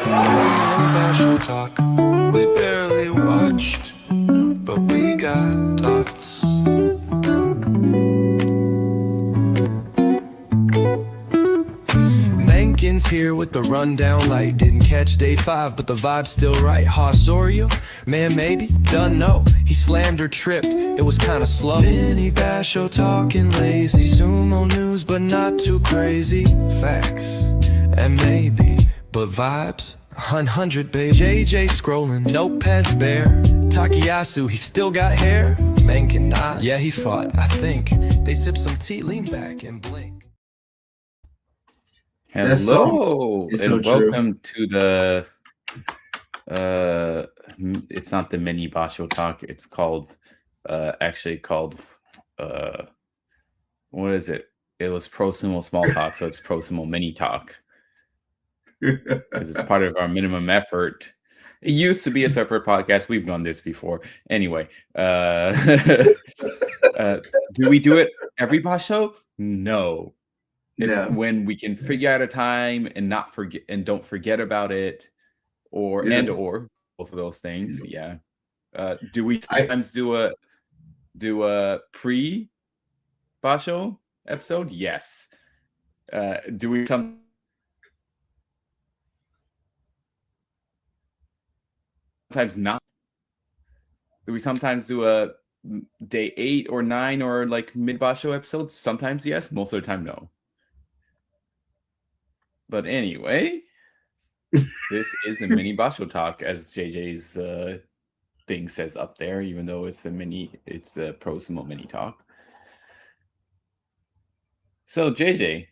Nagoya Basho talk. We barely watched, but we got thoughts. Menkin's here with the rundown light. Didn't catch day 5, but the vibe's still right. Hosorio? Man, maybe? Done know. He slammed or tripped, it was kinda slow. Vinny Basho talking lazy. Sumo news, but not too crazy. Facts, and maybe, but vibes? 100, babe. JJ scrolling, notepads bare. Takayasu, he still got hair. Menkin nods, yeah, he fought, I think. They sip some tea, lean back, and blink. Hello is and so true. welcome to the it's not the mini Basho talk, it's called actually called what is it? It was Pro Sumo Small Talk, so it's Pro Sumo Mini Talk. Because it's part of our minimum effort. It used to be a separate podcast. We've done this before. Anyway, do we do it every Basho? No. It's when we can figure out a time and not forget and don't forget about it, or or both of those things. Yeah. Do we sometimes do a pre Basho episode? Yes. Do we sometimes not? Do we sometimes do a day 8 or 9 or like mid Basho episodes? Sometimes yes, most of the time no. But anyway, this is a mini Basho talk, as JJ's thing says up there, even though it's a Pro Sumo mini talk. So JJ,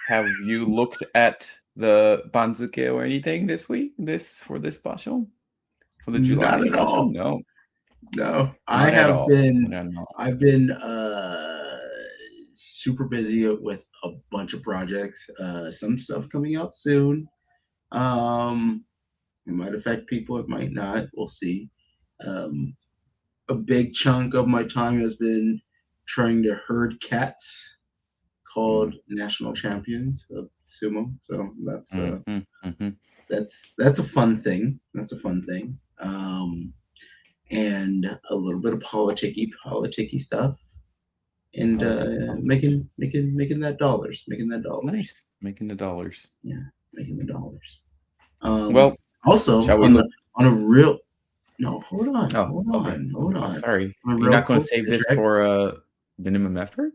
have you looked at the Banzuke or anything this week? For this Basho? For the July Not at Basho? all. No. I've been super busy with a bunch of projects. Some stuff coming out soon. It might affect people, it might not. We'll see. A big chunk of my time has been trying to herd cats called national champions of sumo. So that's that's a fun thing. And a little bit of politicky stuff, and making that dollars. Nice, making the dollars. Yeah, making the dollars. Well, also on a real. No, hold on. Sorry, you're not going to save this for minimum effort?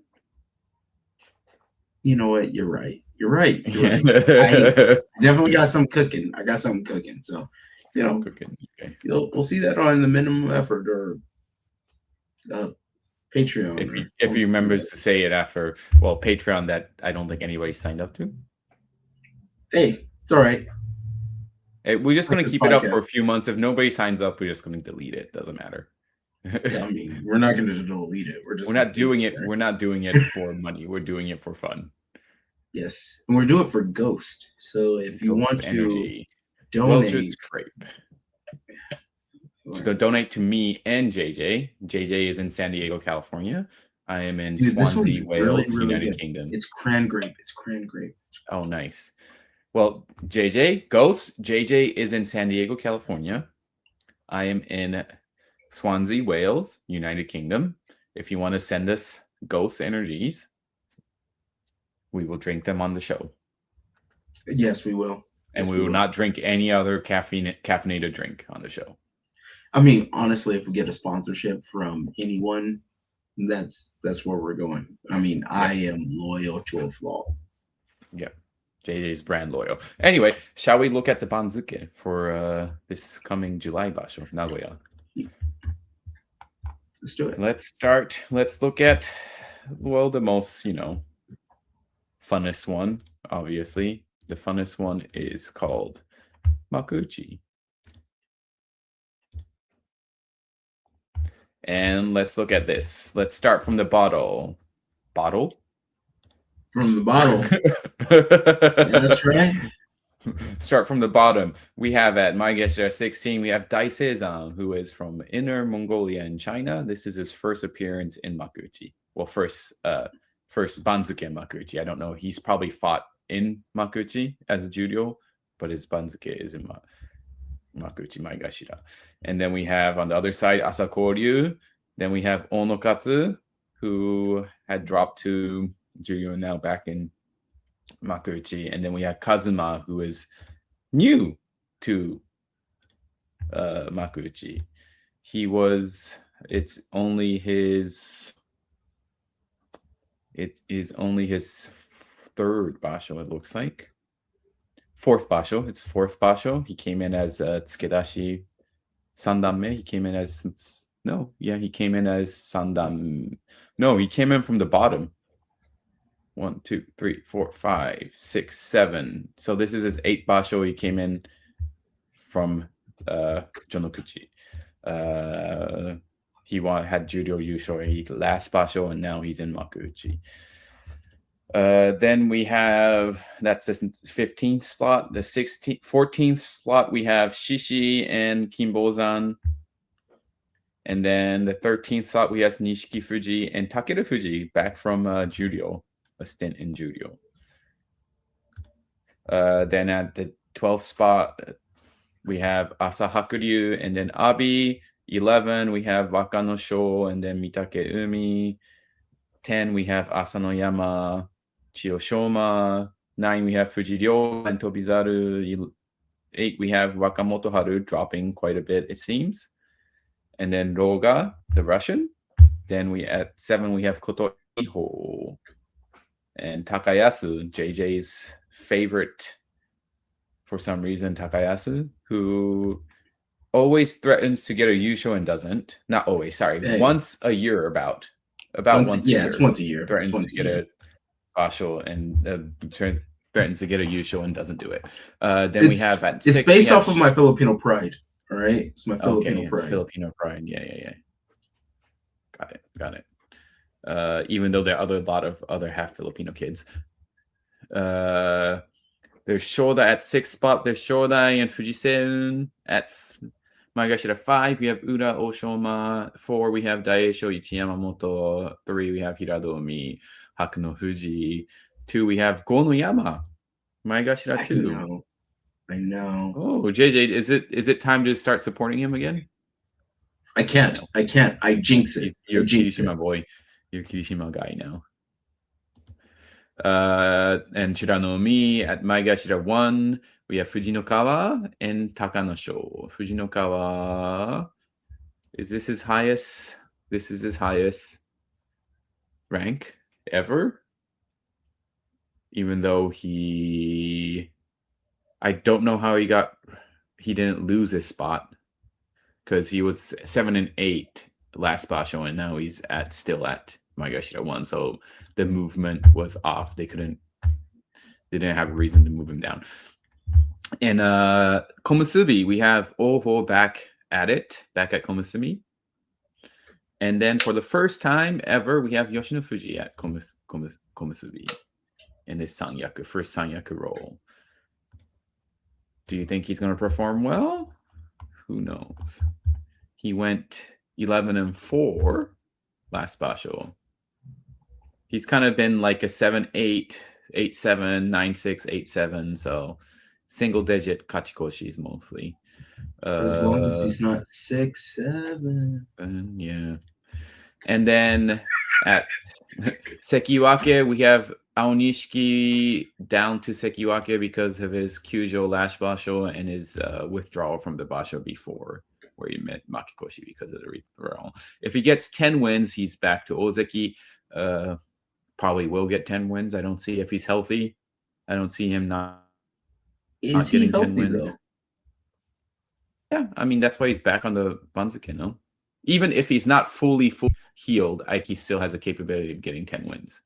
You know what? You're right. I definitely got some cooking. I got something cooking. So, cooking. Okay. We'll see that on the minimum effort or Patreon. If he remembers to say it after, Patreon that I don't think anybody signed up to. Hey, it's all right. Hey, we're just going to keep it up for a few months. If nobody signs up, we're just going to delete it. Doesn't matter. Yeah, I mean, we're not going to delete it. We're not doing it. We're not doing it for money. We're doing it for fun. Yes, and we're doing it for Ghost. So if you want to donate, just great. So donate to me and JJ. JJ is in San Diego, California. I am in Swansea, Wales, really United Kingdom. It's cran grape. Oh, nice. Well, Ghost, JJ is in San Diego, California. I am in Swansea, Wales, United Kingdom. If you want to send us Ghost energies, we will drink them on the show. Yes, we will. And we will not drink any other caffeinated drink on the show. I mean, honestly, if we get a sponsorship from anyone, that's where we're going. I mean, I am loyal to a flaw. Yeah. JJ's brand loyal. Anyway, shall we look at the Banzuke for this coming July Basho, Nagoya? Let's do it. Let's look at, the most, funnest one, obviously. The funnest one is called Makuuchi. And let's look at this. Let's start from the bottle. Bottle? From the bottle. Yeah, that's right. Start from the bottom. We have at My Guest 16, we have Dai Seizan, who is from Inner Mongolia in China. This is his first appearance in Makuuchi. Well, first Banzuke Makuuchi. I don't know. He's probably fought in Makuuchi as a judo, but his banzuke is in Makuuchi Maegashira. And then we have on the other side Asakoryu. Then we have Onokatsu, who had dropped to Juryo, now back in Makuuchi. And then we have Kazuma, who is new to Makuuchi. It is only his third basho, it looks like. Fourth basho. It's fourth basho. He came in as Tsukedashi Sandanme. He came in as Sandan. No, he came in from the bottom. 1, 2, 3, 4, 5, 6, 7. So this is his 8th basho. He came in from Jonokuchi. He had Juryo Yusho last basho, and now he's in Makuuchi. Then we have, that's the 15th slot. The 14th slot, we have Shishi and Kinbozan. And then the 13th slot, we have Nishiki Fuji and Takeda Fuji, back from Juryo, a stint in Juryo. Then at the 12th spot, we have Asahakuryu and then Abi. 11, we have Wakano Sho and then Mitake Umi. 10, we have Asanoyama, Chiyoshoma. 9, we have Fujiryo and Tobizaru. 8, we have Wakamoto Haru, dropping quite a bit, it seems. And then Roga, the Russian. Then at 7, we have Koto Iho. And Takayasu, JJ's favorite, for some reason, Takayasu, who always threatens to get a Yusho and doesn't. Not always, sorry. Hey. Once a year, about once a year. It's once a year. Threatens to get a basho and threatens to get a Yusho and doesn't do it. Then we have at 6. It's based off of my Filipino pride. All right, it's my Filipino pride. Filipino pride. Yeah. Got it. Even though there are a lot of other half Filipino kids. There's Shoda at 6th spot. There's Shodai and Fujisen at Maegashira 5. We have Ura Oshoma. 4, we have Daisho Ichiyamamoto. 3, we have Hiradomi Hakuno Fuji. 2, we have Gonoyama. Maegashira 2. I know. Oh, JJ, is it time to start supporting him again? I can't. I jinx it. You're Kirishima boy. You're Kirishima guy now. And Shiranomi at Maegashira 1. We have Fujinokawa and Takanosho. Fujinokawa, is this his highest? This is his highest rank ever. Even though I don't know how he didn't lose his spot, because he was 7 and 8 last basho, and now he's still at Maegashira 1. So the movement was off. They didn't have a reason to move him down. And Komusubi, we have Oho back at Komusubi. And then for the first time ever, we have Yoshino Fuji at Komusubi in his first Sanyaku role. Do you think he's going to perform well? Who knows? He went 11 and 4 last basho. He's kind of been like a 7-8, 8-7, 9-6, 8-7. So single digit kachikoshis mostly. As long as he's not 6-7. Yeah. And then at Sekiwake, we have Aonishiki down to Sekiwake because of his Kyujo last basho and his withdrawal from the basho before, where he met Makikoshi because of the withdrawal. If he gets 10 wins, he's back to Ozeki. Probably will get 10 wins. I don't see, if he's healthy, I don't see him not getting 10 wins. Though? Yeah, I mean, that's why he's back on the Banzuke, no? Even if he's not fully healed, he still has a capability of getting 10 wins.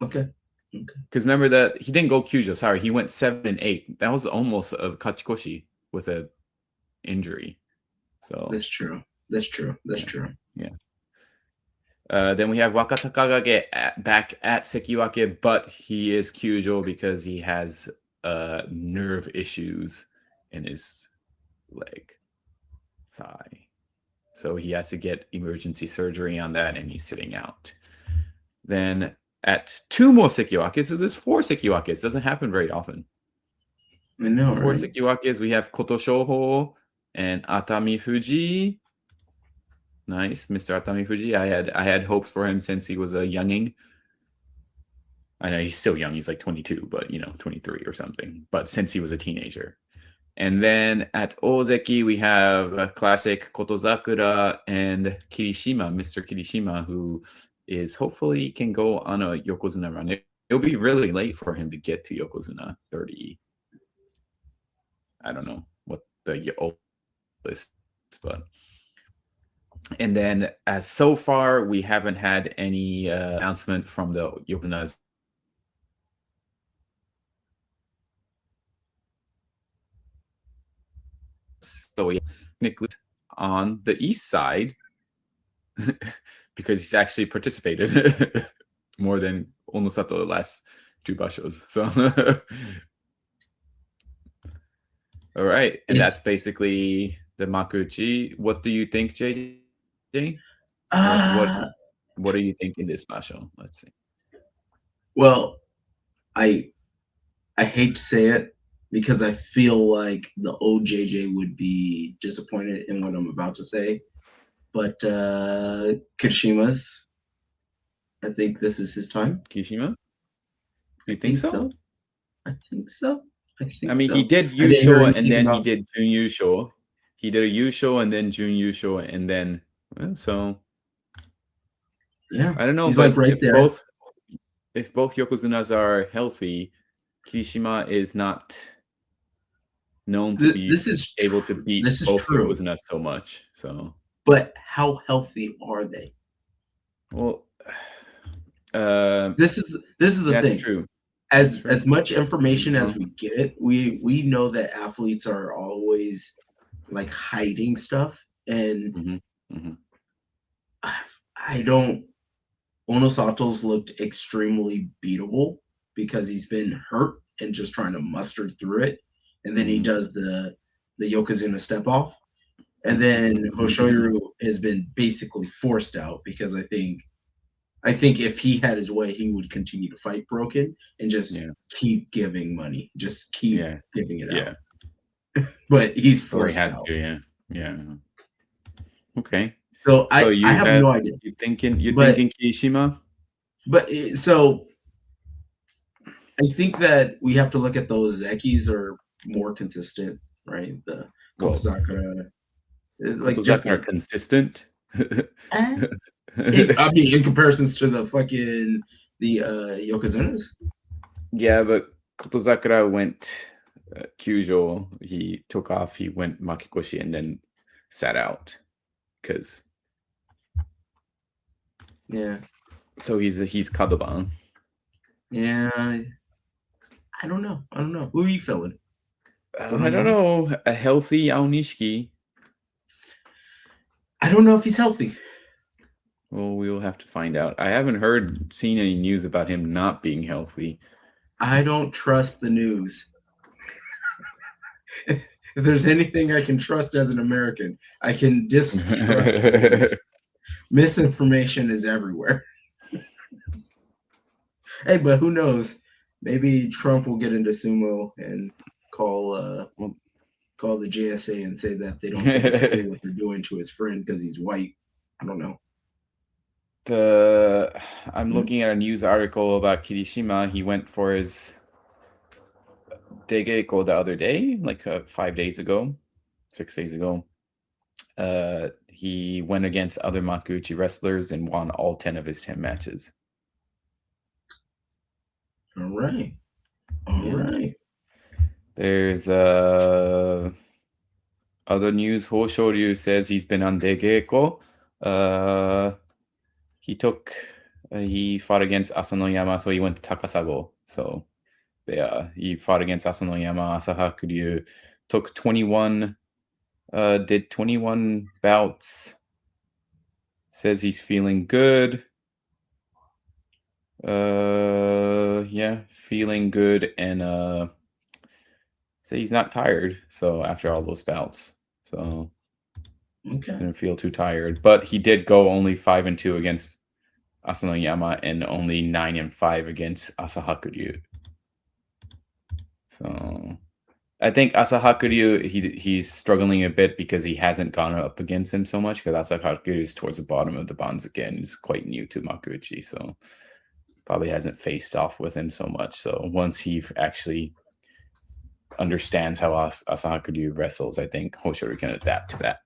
Okay. Because remember that he didn't go Kyujo. Sorry, he went 7 and 8. That was almost a Kachikoshi with a injury. So that's true. Yeah. Then we have Wakatakagage back at Sekiwake, but he is Kyujo because he has nerve issues in his thigh. So he has to get emergency surgery on that, and he's sitting out. Then at 2 more Sekiwakes, so there's 4 Sekiwakes. Doesn't happen very often. I know, Before right? Sekiwakes, we have Koto Shoho and Atami Fuji. Nice, Mr. Atami Fuji. I had hopes for him since he was a younging. I know he's still young. He's like 22, but 23 or something. But since he was a teenager. And then at Ozeki, we have a classic Kotozakura and Kirishima, Mr. Kirishima, who is hopefully can go on a Yokozuna run. It'll be really late for him to get to Yokozuna 30. I don't know what the oldest, but. And then as so far, we haven't had any announcement from the Yokozunas. So we have Nicholas on the east side because he's actually participated more than Onosato the last 2 bashos. So, all right. And that's basically the Makuuchi. What do you think, JJ? What do you think in this basho? Let's see. Well, I hate to say it because I feel like the old JJ would be disappointed in what I'm about to say. But Kirishima's, I think this is his time. Kirishima? You think so? I think so. I mean, he did Yusho and then he did Jun Yusho. He did a Yusho and then Jun Yusho and then so. Yeah, I don't know, he's but like right if there. both Yokozunas are healthy, Kirishima is not known to be able to beat both Yokozunas so much. So, but how healthy are they? Well, this is the thing. True. As much information as we get, we know that athletes are always like hiding stuff, and I don't. Onosato's looked extremely beatable because he's been hurt and just trying to muster through it, and then he does the Yokozuna step off, and then Hoshoiru has been basically forced out because I think if he had his way, he would continue to fight Broken and just keep giving money, just keep giving it out. But he's forced out. Yeah. Okay. So I have no idea. You're thinking Kirishima? But so I think that we have to look at those Zekis are more consistent, right? The Kotozakura. Kotozakura consistent? I mean, in comparisons to the Yokozunas? Yeah, but Kotozakura went Kyujo. He took off, he went Makikoshi, and then sat out. Because so he's Kadoban. Yeah. I don't know. Who are you feeling? I don't know. A healthy Aonishiki. I don't know if he's healthy. Well, we will have to find out. I haven't seen any news about him not being healthy. I don't trust the news. If there's anything I can trust as an American, I can distrust the news. Misinformation is everywhere. Hey, but who knows? Maybe Trump will get into Sumo and call the JSA and say that they don't think it's cool what they're doing to his friend because he's white. I don't know. I'm looking at a news article about Kirishima. He went for his Degeko the other day, like 6 days ago. He went against other Makuuchi wrestlers and won all 10 of his 10 matches. All right. There's other news. Hoshoryu says he's been on Degeko. He fought against Asanoyama, so he went to Takasago. So he fought against Asanoyama, Asahakuryu, took 21, did 21 bouts. Says he's feeling good. Feeling good, and say he's not tired. So after all those bouts, so didn't feel too tired. But he did go only 5-2 against Asanoyama and only 9-5 against Asahakuryu. So I think Asahakuru, he's struggling a bit because he hasn't gone up against him so much, because Asahakuru is towards the bottom of the Banzuken. He's quite new to Makuuchi, so probably hasn't faced off with him so much. So once he actually understands how Asahakuru wrestles, I think Hoshoryu can adapt to that.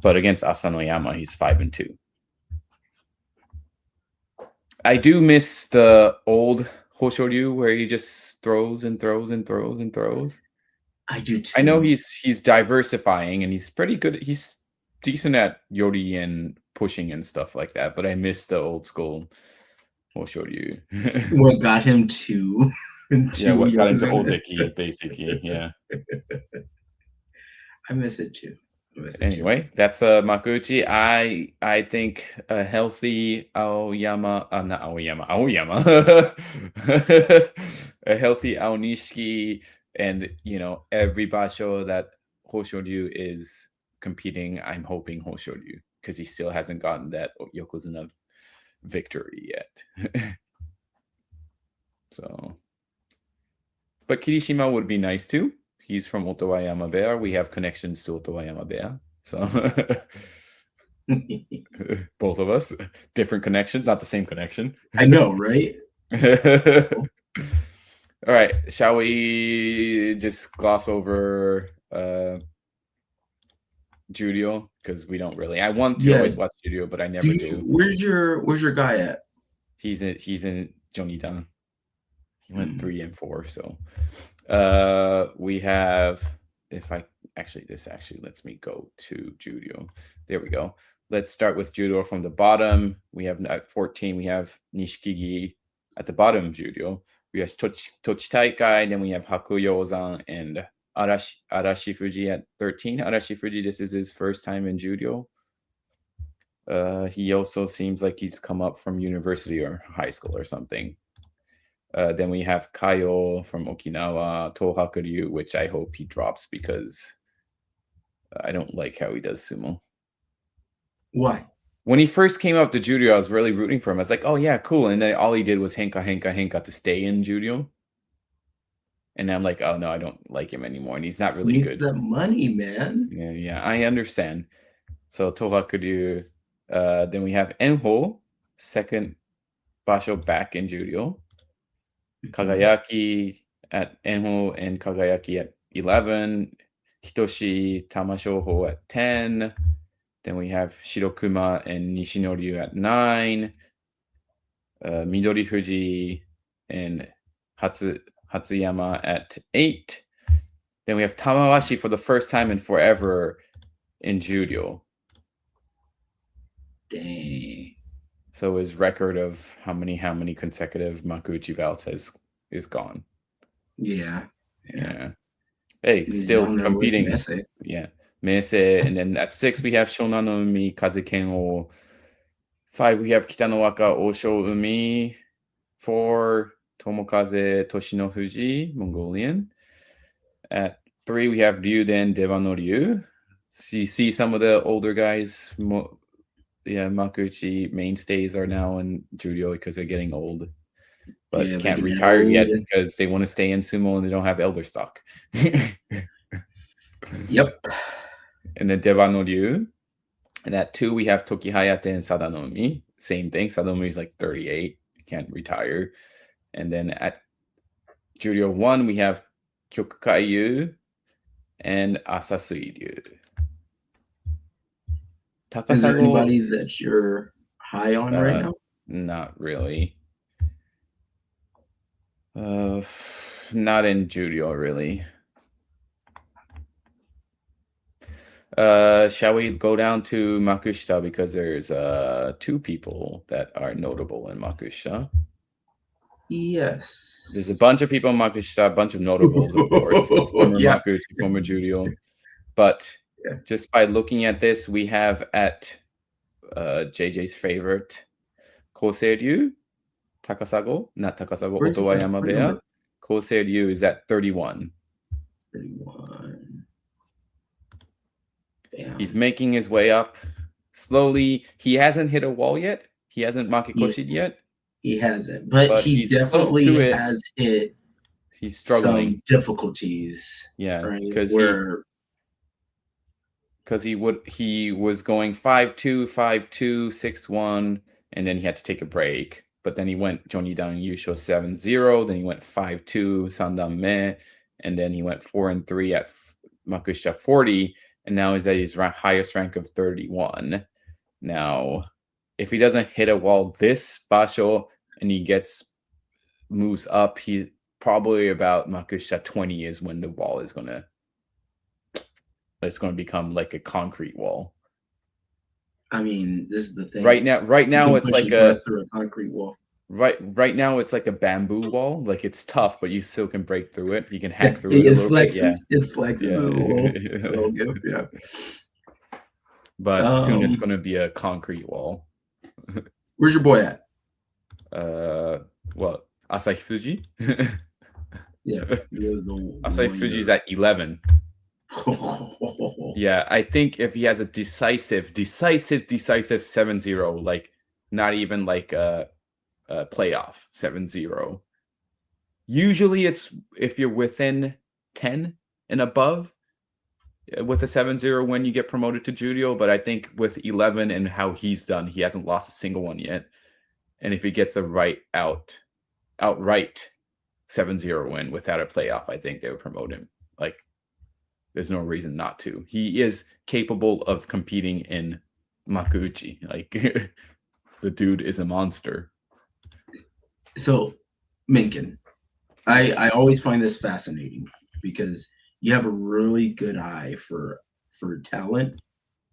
But against Asanoyama, he's 5-2. I do miss the old Hoshoryu where he just throws and throws and throws and throws. I do too. I know he's diversifying and he's pretty good. He's decent at Yori and pushing and stuff like that, but I miss the old school Hoshoryu. What got him to Yeah, what got into Yokozuna. Ozeki, basically. Yeah. I miss it too. Anyway, that's Makuuchi. I think a healthy Aoyama, not Aoyama, a healthy Aonishiki, and every basho that Hoshoryu is competing, I'm hoping Hoshoryu, because he still hasn't gotten that Yokozuna victory yet. So, but Kirishima would be nice too. He's from Otowayama Bear. We have connections to Otowayama Bear. So both of us, different connections, not the same connection. I know, right? All right. Shall we just gloss over Judio? Because we don't really. I want to always watch Judio, but I never do. Where's your guy at? He's in Jonidan. He went 3 and 4. So we have, this actually lets me go to Judo. There we go. Let's start with Judo from the bottom. We have at 14, we have Nishikigi at the bottom of Judo. We have Tochitaikai, then we have Hakuyo-ozan and Arashi Fuji at 13. Arashi Fuji, this is his first time in Judo. He also seems like he's come up from university or high school or something. Then we have Kayo from Okinawa, Tohakuryu, which I hope he drops because I don't like how he does sumo. Why? When he first came up to Judo, I was really rooting for him. I was like, oh yeah, cool. And then all he did was henka to stay in Judo. And I'm like, oh no, I don't like him anymore. And he's not really He good. needs that money, man. Yeah, I understand. So Tohakuryu. Then we have Enho, second basho back in Judo. Kagayaki at Enho and Kagayaki at 11. Hitoshi Tamashoho at 10. Then we have Shirokuma and Nishinoryu at 9. Midori Fuji and Hatsuyama at 8. Then we have Tamawashi for the first time in forever in Judo. Dang. So his record of how many consecutive Makuuchi bouts is gone. Yeah. Hey, still competing. Yeah. Mese. And then at 6 we have Shonanoumi Kazuken. 5 we have Kitanowaka Osho-umi. 4 Tomokaze Toshinofuji, Mongolian. At 3 we have Ryuden Devanoryu. So you see some of the older guys. Makuuchi mainstays are now in Judo because they're getting old, but can't retire yet because they want to stay in sumo and they don't have elder stock. Yep. And then Devanoryu. And at 2 we have Tokihayate and Sadanomi. Same thing. Sadanomi is like 38, can't retire. And then at Judo 1 we have Kyokukaiyu and Asasuiryu. Is there anybody that you're high on right now? Not really. Not in Judo, really. Shall we go down to Makushita because there's 2 people that are notable in Makushita? Yes. There's a bunch of people in Makushita, a bunch of notables, of course. Former Makuuchi, former Judo. But just by looking at this, we have at JJ's favorite, Koseiryu, Takasago, not Takasago, Otowayama Bear. Koseiryu is at 31. 31. Damn. He's making his way up slowly. He hasn't hit a wall yet. He hasn't makekoshi'd yet. He hasn't, but he definitely has hit he's struggling. some difficulties. Yeah, right? because Where he was going 5-2, 5-2, 6-1, and then he had to take a break. But then he went Jonidang Yusho 7-0, then he went 5-2 Sandan-me, and then he went 4-3 at Makushita 40, and now he's at his highest rank of 31. Now, if he doesn't hit a wall this Basho and he moves up, he's probably about Makushita 20 is when the wall is gonna become like a concrete wall. I mean, this is the thing. Right now it's like through a concrete wall. Right now it's like a bamboo wall. Like it's tough, but you still can break through it. You can hack through it a little bit. Yeah. It flexes a little bit. Yeah. But soon it's gonna be a concrete wall. Where's your boy at? Well, Asahi Fuji. Yeah. Asahi Fuji's at 11. Yeah, I think if he has a decisive 7-0, like not even like a playoff 7-0. Usually it's if you're within 10 and above with a 7-0 win, you get promoted to Judio. But I think with 11 and how he's done, he hasn't lost a single one yet. And if he gets a outright 7-0 win without a playoff, I think they would promote him. Like, there's no reason not to. He is capable of competing in Makuuchi. Like, the dude is a monster. So, Mengkin, I always find this fascinating because you have a really good eye for talent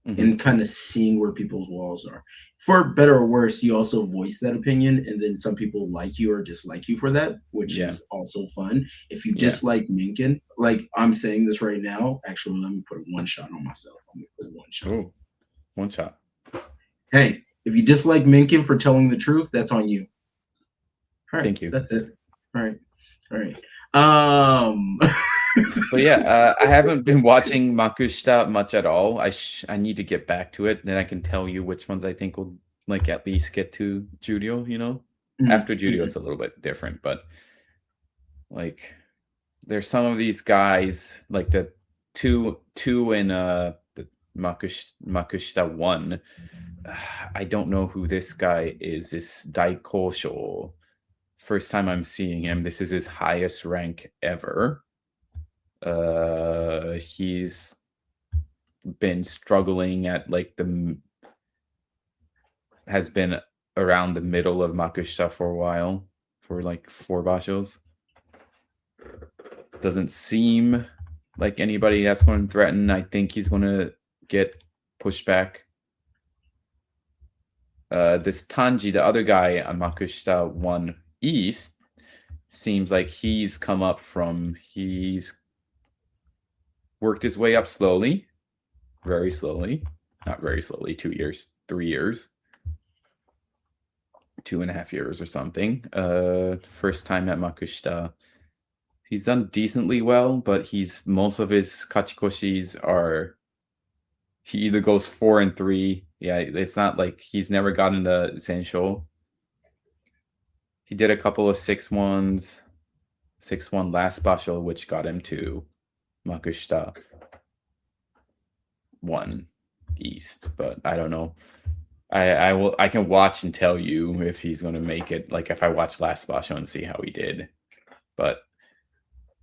and kind of seeing where people's walls are. For better or worse, you also voice that opinion, and then some people like you or dislike you for that, which is also fun. If you dislike Mengkin, like I'm saying this right now, actually, let me put one shot on myself. I'm gonna put one shot. Oh, one shot. Hey, if you dislike Mengkin for telling the truth, that's on you. All right, thank you. That's it. All right. So yeah, I haven't been watching Makushita much at all. I need to get back to it, then I can tell you which ones I think will like at least get to Judio. You know, after Judio it's a little bit different, but like there's some of these guys like the two in the Makushita 1. I don't know who this guy is. This Daikosho. First time I'm seeing him. This is his highest rank ever. He's been struggling at like has been around the middle of Makushita for a while, for like 4 bashos. Doesn't seem like anybody that's going to threaten. I think he's going to get pushed back. This Tanji, the other guy on Makushita 1 East, seems like he's worked his way up slowly, very slowly, not very slowly, 2 years, 3 years, 2.5 years or something. First time at Makushita. He's done decently well, but most of his kachikoshis he either goes 4-3. Yeah, it's not like he's never gotten the Zensho. He did a couple of 6-1s, 6-1 last basho, which got him to Makushita 1 East, but I don't know. I can watch and tell you if he's going to make it, like if I watch last basho and see how he did. But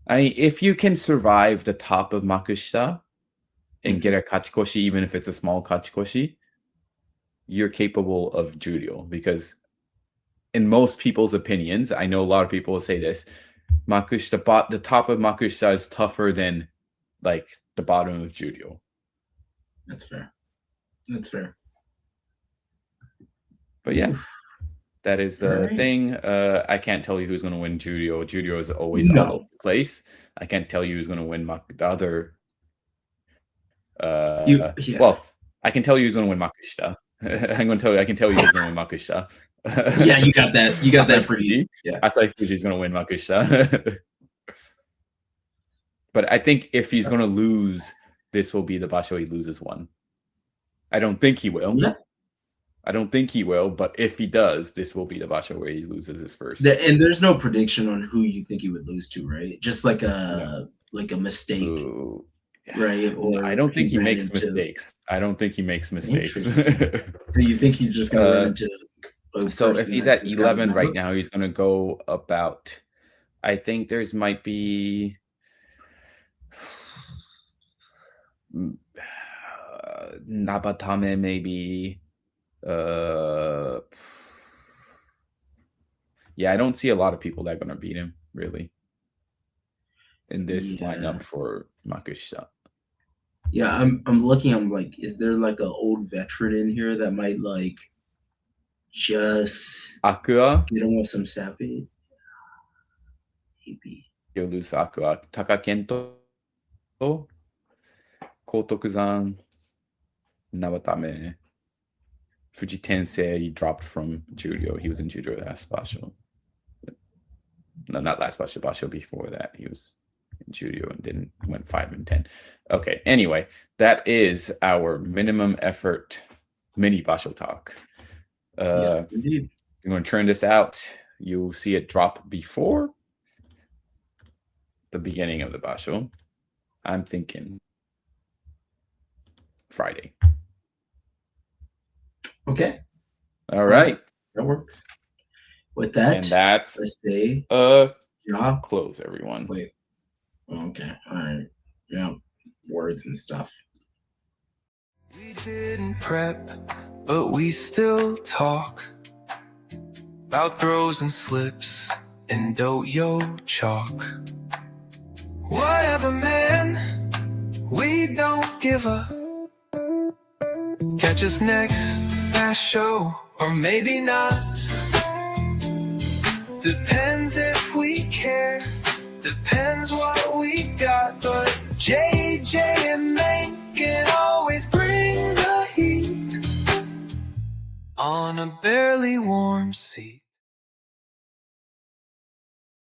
if you can survive the top of Makushita and get a kachikoshi, even if it's a small kachikoshi, you're capable of Judio, because in most people's opinions, I know a lot of people will say this, Makushita, the top of Makushita is tougher than like the bottom of Judio. That's fair. But yeah, that is the thing. I can't tell you who's going to win Judio. Judio is always all over the place. I can't tell you who's going to win the other. Well, I can tell you who's going to win Makushita. I can tell you who's going to win Makushita. Yeah, you got that. You got that Fuji. Yeah, Asahi Fuji is going to win Makushita. But I think if he's going to lose, this will be the basho he loses 1. I don't think he will. Yeah. I don't think he will, but if he does, this will be the Basho where he loses his first. And there's no prediction on who you think he would lose to, right? Just like a mistake, Ooh. right? Or I don't think he ran makes into- mistakes. I don't think he makes mistakes. So you think he's just gonna run into? So if he's at 11 right now, he's gonna go about. I think there's might be. Nabatame maybe. Yeah, I don't see a lot of people that are gonna beat him really in this lineup for Makushita. Yeah, I'm looking. I'm like, is there like an old veteran in here that might like just Akua, get him with some sappy? Maybe. he'll lose to Akua. Takakento, Kotokuzan, Nabatame. Fuji Tensei dropped from Judo. He was in Judo last Basho. No, not last Basho. Basho before that. He was in Judo and went 5 and 10. Okay. Anyway, that is our minimum effort mini Basho talk. Yes, indeed. I'm going to turn this out. You'll see it drop before the beginning of the Basho. I'm thinking Friday. Okay, All right. that works. With that, And that's let's say job close, everyone. Wait. Okay. All right. Yeah. Words and stuff. We didn't prep, but we still talk about throws and slips and doyo chalk. Whatever, man, we don't give up. Catch us next Basho, or maybe not. Depends if we care, depends what we got. But JJ and Mengkin always bring the heat on a barely warm seat.